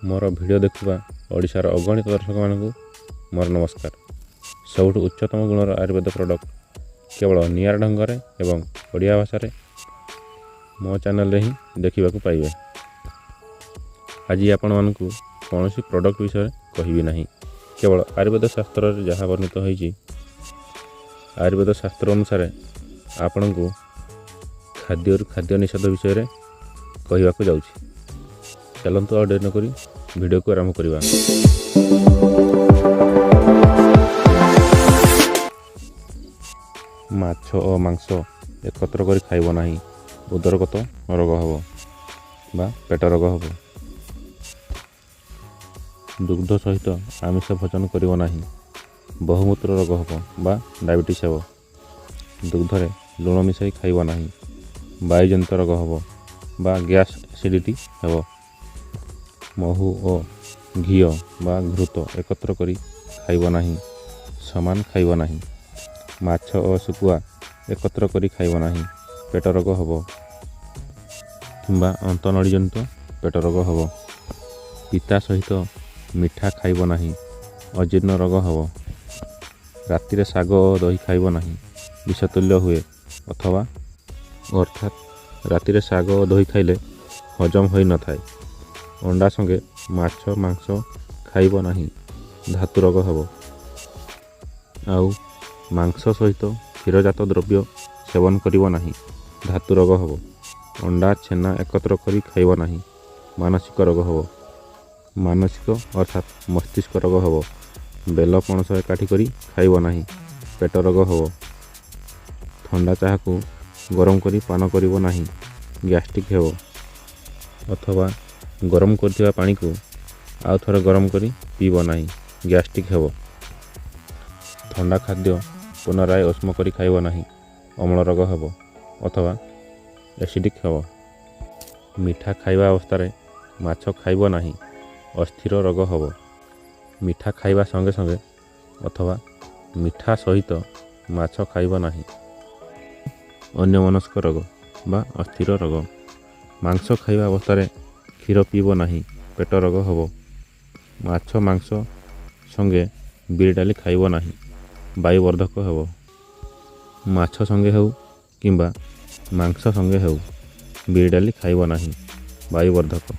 मोर video देखुवा ओडिशार अगणित दर्शक मानू मोर नमस्कार। सबुठ उच्चतम गुणर आयुर्वेद प्रोडक्ट केवल निआर ढंग से एवं ओडिया भाषा रे मो चैनल रे ही देखा पाइबे। आज आपण मानकु कौन सी प्रोडक्ट विषय कहबी नहीं, केवल आयुर्वेद शास्त्र जहाँ वर्णित होइछि आयुर्वेद शास्त्र अनुसार आपण को खाद्य निषेध विषय रे कहवाक जाउछि। चलंतु और देर न करी वीडियो को आरंभ करिबा। माछ और मांस एकत्र करी खाइब नाही, उदरगत रोग हबो बा पेट रोग हबो। दुग्ध सहित आमिष भोजन करिब नाही, बहुमूत्र रोग हबो बा डायबिटीज हबो। दुग्धरे लुण मिसाई खाइब नाही, वायुजनित रोग हबो बा गैस एसिडिटी हबो। महू और घी बा घृत एकत्र करी खाइब नाही, समान खाइब नाही। माछ और शुखुआ एकत्र करी खाइब नाही, पेट रोग हबो किंबा अंतनळी जनित पेट रोग हबो। पिता सहित मिठा खाइब नाही, अजीर्ण रोग हबो। राति शाग और दही खाइब नाही, विषतुल्य हुए अथवा अर्थात राति शाग और दही खाइले हजम होई न थाए। अंडा संगे माछ मांस खाइब नाही, धातु रोग हबो। आउ मांस सहित क्षीरजात द्रव्य सेवन करिब नाही, धातु रोग हबो। अंडा छेना एकत्र करी खाइब नाही, मानसिक रोग हबो। मानसिक अर्थात मस्तिष्क रोग हबो। बेल पणस एकाठी करी खाइब नाही, पेट रोग हबो। ठंडा चाह को गरम करी पान करिब नाही, गैस्ट्रिक हेबो। अथवा गरम करथिबा पानी को आउ थोड़े गरम करी पीब नाही, गैस्ट्रिक हेबो। ठंडा खाद्य पुनराय उष्म करी खाइब नाही, अम्ल रोग हेबो अथवा एसिडिक हेबो। मिठा खाइबा अवस्था रे माछ खाइब नाही, अस्थिर रोग हेबो। मिठा खाइबा संगे संगे अथवा मिठा सहित माछ खाइब नाही, अन्यमनस्क रोग बा अस्थिर रोग। मांस खाइबा अवस्था रे क्षीर पीब नाही, पेट रोग हबो। माछ मांस संगे बिरि डाली खाइब नाही, वायुवर्धक हेबो। माछ संगे हेउ किंबा मांस संगे हेउ बिरि डाली खाइब नाही, वायुवर्धक।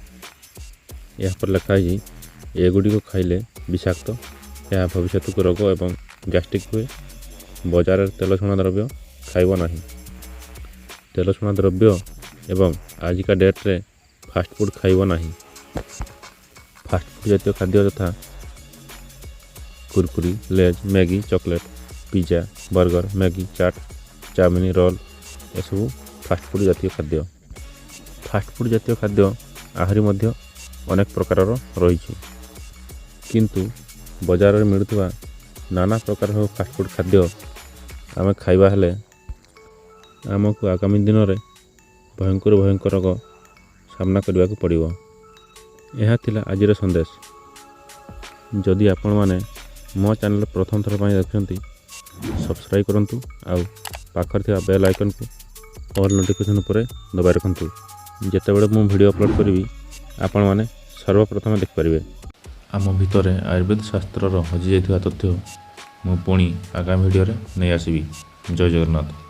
यह पर लिखा है एगुड़ी को खाइले विषाक्त, यह भविष्य को रोग एवं गैस्ट्रिक हुए। बजार तेल छुणा द्रव्य खाइब नाही। तेल छुणा द्रव्य एवं आजिका डेट रे फास्ट फूड खाइब नाही। फास्ट फूड जातीय खाद्य तथा Kurkure, Lay's, Maggi, chocolate, pizza, burger, Maggi, chaat, chowmein, roll एसबू फास्ट फूड जातीय खाद्य। फास्ट फूड जातीय खाद्य आहरी मध्य अनेक प्रकार रही, किंतु बजार में मिलुवा नाना प्रकार फास्ट फूड खाद्य आम खाइबा हेले आमको आगामी दिन में भयंकर रोग सामना करने को पड़ो। यह थिला आजिर संदेश। जदि आपण माने मो चैनल प्रथम थर देखते सब्सक्राइब करंतु, आउ पाखर थिबा बेल आइकन को ऑल नोटिफिकेशन पर दबाई रखंतु। जेतेबेले मु वीडियो अपलोड करी आपण माने सर्वप्रथम देख पारिबे। आम भितर आयुर्वेद शास्त्र हजि जाइथिबा तथ्य मु पुणी आगामी वीडियो रे नै आसीबी। जय जगन्नाथ।